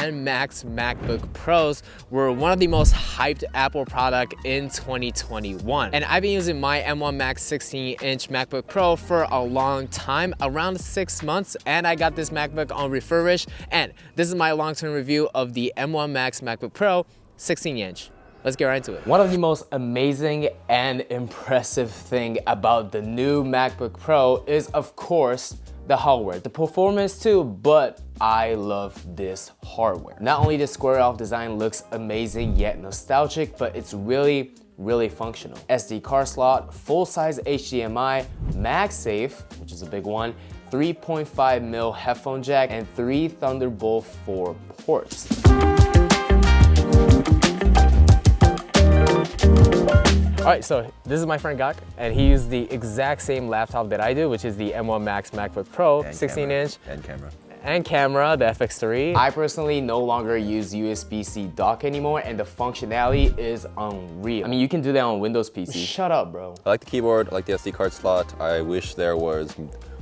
and Max MacBook Pros were one of the most hyped Apple product in 2021. And I've been using my M1 Max 16-inch MacBook Pro for a long time, around 6 months, and I got this MacBook on refurbished, and this is my long-term review of the M1 Max MacBook Pro 16-inch. Let's get right into it. One of the most amazing and impressive thing about the new MacBook Pro is, of course, the hardware. The performance too, but I love this hardware. Not only the square off design looks amazing yet nostalgic, but it's really functional. SD card slot, full-size HDMI, MagSafe, which is a big one, 3.5mm headphone jack, and 3 Thunderbolt 4 ports. Alright, so this is my friend Gak, and he used the exact same laptop that I do, which is the M1 Max MacBook Pro 16-inch. And camera, the FX3. I personally no longer use USB-C dock anymore, and the functionality is unreal. I mean, you can do that on Windows PC. Shut up, bro. I like the keyboard, I like the SD card slot. I wish there was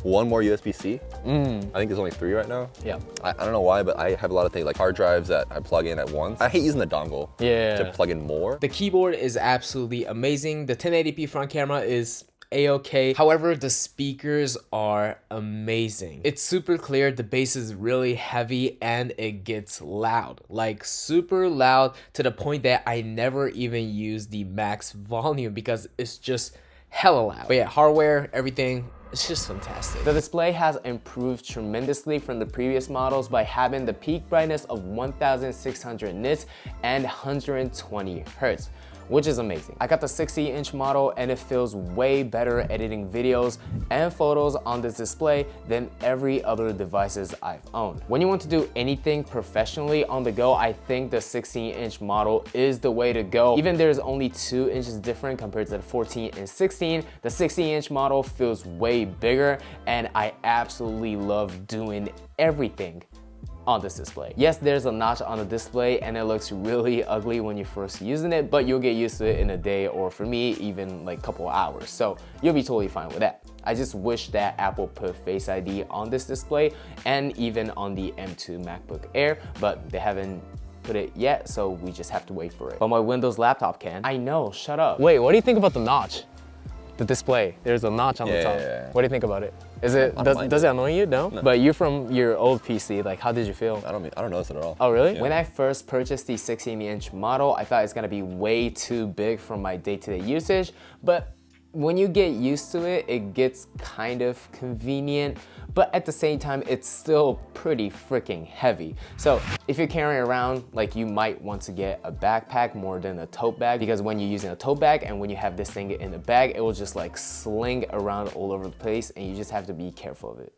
one more USB-C. I think there's only 3 right now. Yeah. I don't know why, but I have a lot of things like hard drives that I plug in at once. I hate using the dongle to plug in more. The keyboard is absolutely amazing. The 1080p front camera is a-okay. However, the speakers are amazing. It's super clear, the bass is really heavy, and it gets loud. Like super loud to the point that I never even use the max volume because it's just hella loud. But yeah, hardware, everything, it's just fantastic. The display has improved tremendously from the previous models by having the peak brightness of 1600 nits and 120 hertz, which is amazing. I got the 60-inch model, and it feels way better editing videos and photos on this display than every other devices I've owned. When you want to do anything professionally on the go, I think the 16-inch model is the way to go. Even there's only 2 inches different compared to the 14 and 16, the 16-inch model feels way bigger, and I absolutely love doing everything on this display. Yes, there's a notch on the display and it looks really ugly when you're first using it, but you'll get used to it in a day, or for me, even like a couple of hours. So you'll be totally fine with that. I just wish that Apple put Face ID on this display and even on the M2 MacBook Air, but they haven't put it yet, so we just have to wait for it. But my Windows laptop can. I know, shut up. Wait, what do you think about the notch? The display, there's a notch on the top. What do you think about it? Does it annoy you? No? But you're from your old PC, like how did you feel? I don't notice it at all. Oh really? Yeah. When I first purchased the 16-inch model, I thought it's gonna be way too big for my day-to-day usage, but when you get used to it, it gets kind of convenient, but at the same time, it's still pretty freaking heavy. So if you're carrying around, like you might want to get a backpack more than a tote bag, because when you're using a tote bag and when you have this thing in the bag, it will just like sling around all over the place, and you just have to be careful of it.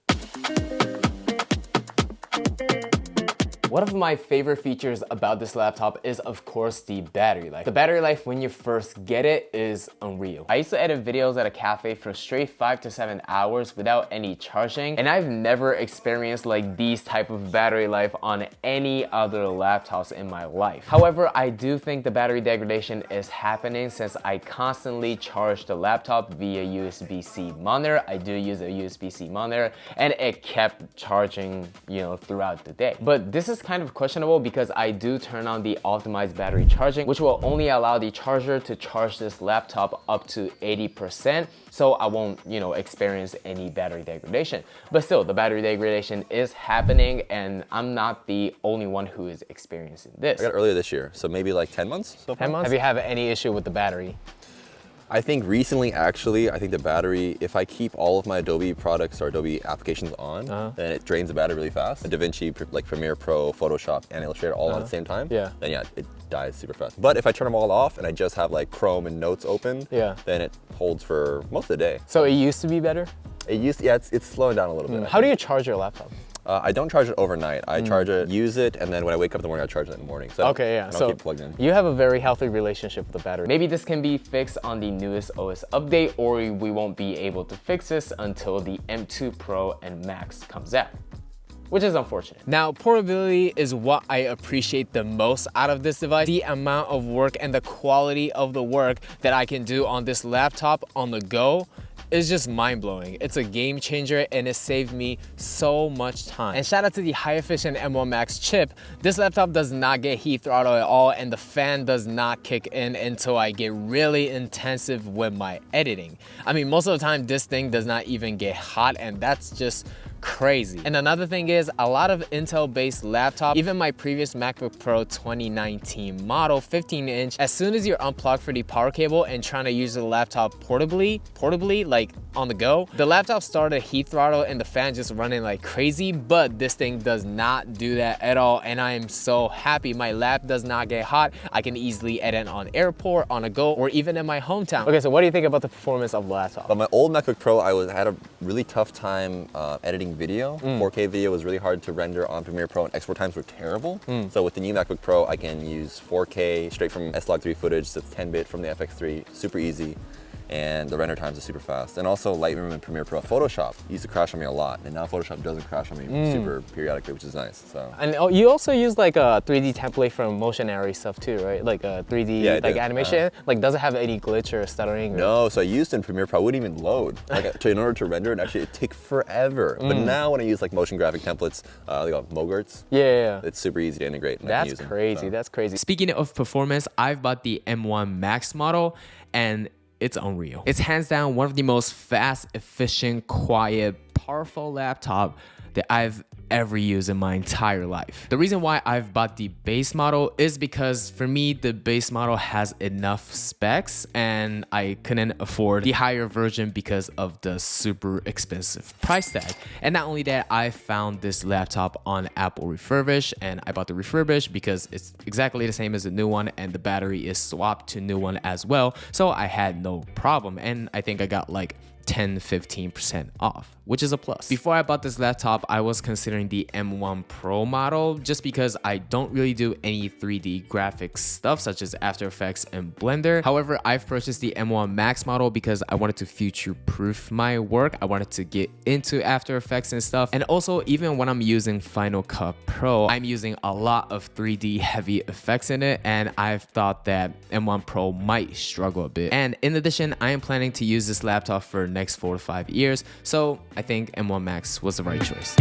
One of my favorite features about this laptop is, of course, the battery life. The battery life when you first get it is unreal. I used to edit videos at a cafe for straight 5 to 7 hours without any charging, and I've never experienced like these type of battery life on any other laptops in my life. However, I do think the battery degradation is happening since I constantly charge the laptop via USB-C monitor. I do use a USB-C monitor, and it kept charging, throughout the day. But this is kind of questionable because I do turn on the optimized battery charging, which will only allow the charger to charge this laptop up to 80%, so I won't, experience any battery degradation. But still, the battery degradation is happening, and I'm not the only one who is experiencing this. I got it earlier this year, so maybe like 10 months so far. 10 months? Have you had any issue with the battery? I think recently, actually, I think the battery, if I keep all of my Adobe products or Adobe applications on, then it drains the battery really fast. DaVinci, like Premiere Pro, Photoshop, and Illustrator all on at the same time, then yeah, it dies super fast. But if I turn them all off and I just have like Chrome and Notes open, then it holds for most of the day. So it used to be better? It's slowing down a little bit. How do you charge your laptop? I don't charge it overnight. I charge it, use it, and then when I wake up in the morning, I charge it in the morning. So okay, yeah. So keep it plugged in. You have a very healthy relationship with the battery. Maybe this can be fixed on the newest OS update, or we won't be able to fix this until the M2 Pro and Max comes out, which is unfortunate. Now, portability is what I appreciate the most out of this device. The amount of work and the quality of the work that I can do on this laptop on the go is just mind-blowing. It's a game changer and it saved me so much time. And shout out to the high efficient M1 Max chip. This laptop does not get heat throttle at all, and the fan does not kick in until I get really intensive with my editing. I mean, most of the time this thing does not even get hot, and that's just crazy. And another thing is, a lot of Intel-based laptops, even my previous MacBook Pro 2019 model, 15-inch, as soon as you're unplugged for the power cable and trying to use the laptop portably, like on the go, the laptop started heat throttle and the fan just running like crazy, but this thing does not do that at all, and I am so happy. My lap does not get hot. I can easily edit on airport, on a go, or even in my hometown. Okay, so what do you think about the performance of the laptop? On my old MacBook Pro, I had a really tough time editing video. 4K video was really hard to render on Premiere Pro, and export times were terrible. So with the new MacBook Pro, I can use 4K straight from S-Log3 footage that's 10-bit from the FX3, super easy. And the render times are super fast. And also Lightroom and Premiere Pro. Photoshop used to crash on me a lot, and now Photoshop doesn't crash on me super periodically, which is nice. So. And you also use like a 3D template from Motionary stuff too, right? Like a 3D like animation. Like, does it have any glitch or stuttering? No, so I used in Premiere Pro, it wouldn't even load. Like, in order to render it, actually, it'd take forever. But now when I use like motion graphic templates, they got Mogarts. Yeah. It's super easy to integrate. And That's crazy. So. That's crazy. Speaking of performance, I've bought the M1 Max model, and it's unreal. It's hands down one of the most fast, efficient, quiet, powerful laptop that I've ever used in my entire life. The reason why I've bought the base model is because for me, the base model has enough specs and I couldn't afford the higher version because of the super expensive price tag. And not only that, I found this laptop on Apple Refurbish, and I bought the Refurbish because it's exactly the same as the new one and the battery is swapped to new one as well. So I had no problem, and I think I got like 10-15% off, which is a plus. Before I bought this laptop, I was considering the M1 Pro model just because I don't really do any 3D graphics stuff such as After Effects and Blender. However, I've purchased the M1 Max model because I wanted to future-proof my work. I wanted to get into After Effects and stuff. And also, even when I'm using Final Cut Pro, I'm using a lot of 3D heavy effects in it, and I've thought that M1 Pro might struggle a bit. And in addition, I am planning to use this laptop for next 4 to 5 years, so I think M1 Max was the right choice.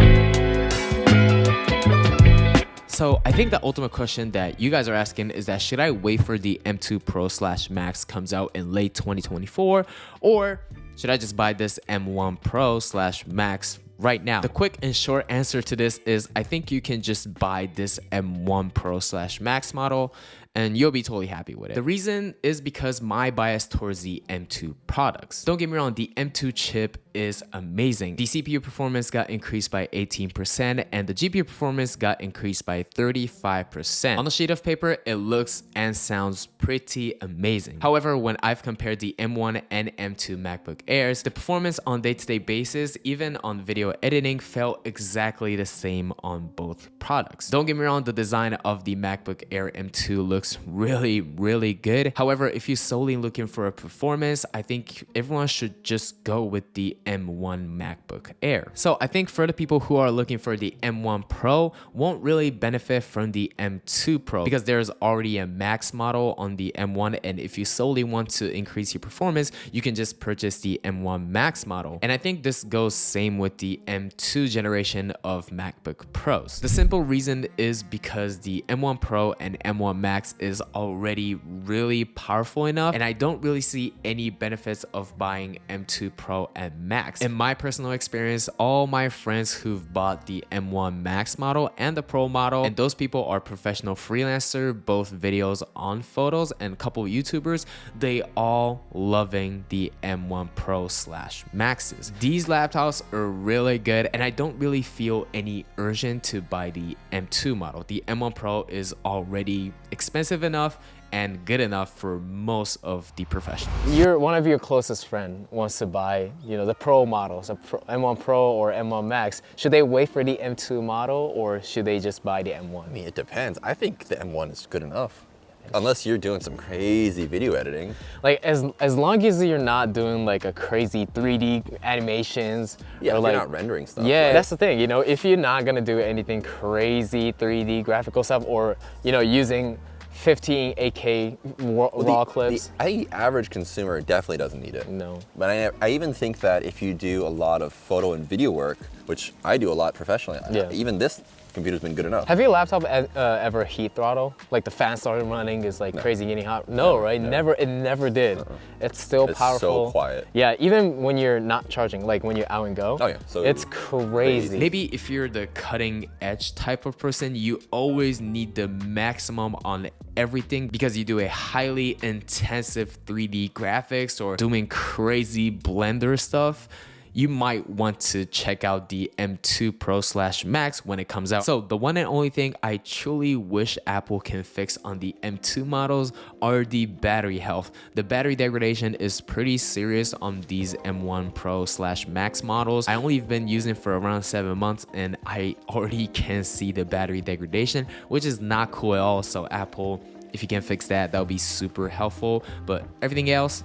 So I think the ultimate question that you guys are asking is that should I wait for the M2 Pro/Max comes out in late 2024, or should I just buy this M1 Pro/Max right now? The quick and short answer to this is I think you can just buy this M1 Pro/Max model and you'll be totally happy with it. The reason is because my bias towards the M2 products. Don't get me wrong, the M2 chip is amazing. The CPU performance got increased by 18% and the GPU performance got increased by 35%. On the sheet of paper, it looks and sounds pretty amazing. However, when I've compared the M1 and M2 MacBook Airs, the performance on day-to-day basis, even on video editing, felt exactly the same on both products. Don't get me wrong, the design of the MacBook Air M2 looks really good. However, if you're solely looking for a performance, I think everyone should just go with the M1 MacBook Air. So I think for the people who are looking for the M1 Pro won't really benefit from the M2 Pro because there's already a Max model on the M1, and if you solely want to increase your performance, you can just purchase the M1 Max model. And I think this goes same with the M2 generation of MacBook Pros. The simple reason is because the M1 Pro and M1 Max is already really powerful enough, and I don't really see any benefits of buying M2 Pro and Max. In my personal experience, all my friends who've bought the M1 Max model and the Pro model, and those people are professional freelancer, both videos on photos and a couple YouTubers, they all loving the M1 Pro/Maxes. These laptops are really good, and I don't really feel any urgent to buy the M2 model. The M1 Pro is already expensive enough and good enough for most of the professionals. One of your closest friend wants to buy, the Pro models, M1 Pro or M1 Max. Should they wait for the M2 model or should they just buy the M1? I mean, it depends. I think the M1 is good enough. Unless you're doing some crazy video editing. Like as long as you're not doing like a crazy 3D animations. Yeah, or if like, you're not rendering stuff. Yeah, right? That's the thing, if you're not gonna do anything crazy 3D graphical stuff or, using 15 8K raw clips. I think the average consumer definitely doesn't need it. No. But I even think that if you do a lot of photo and video work, which I do a lot professionally, Yeah. even this computer's been good enough. Have your laptop ever heat throttle? Like the fan started running, is like crazy getting hot? No, right? never. It never did. It's still It's powerful. so quiet. Yeah, even when you're not charging, like when you're out and go. Oh, yeah. So it's crazy. Maybe if you're the cutting edge type of person, you always need the maximum on everything because you do a highly intensive 3D graphics or doing crazy Blender stuff. You might want to check out the M2 Pro / Max when it comes out. So the one and only thing I truly wish Apple can fix on the M2 models are the battery health. The battery degradation is pretty serious on these M1 Pro / Max models. I only been using it for around 7 months and I already can see the battery degradation, which is not cool at all. So Apple, if you can fix that, that would be super helpful. But everything else,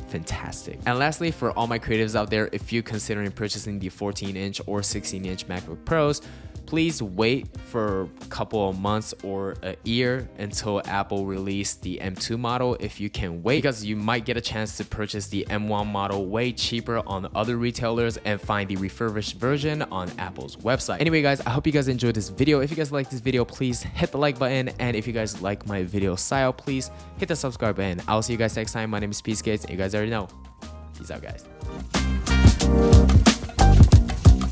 fantastic. And lastly, for all my creatives out there, if you're considering purchasing the 14-inch or 16-inch MacBook Pros, please wait for a couple of months or a year until Apple release the M2 model if you can wait, because you might get a chance to purchase the M1 model way cheaper on other retailers and find the refurbished version on Apple's website. Anyway guys, I hope you guys enjoyed this video. If you guys like this video, please hit the like button, and if you guys like my video style, please hit the subscribe button. I'll see you guys next time. My name is Peace Gates, and you guys already know. Peace out guys.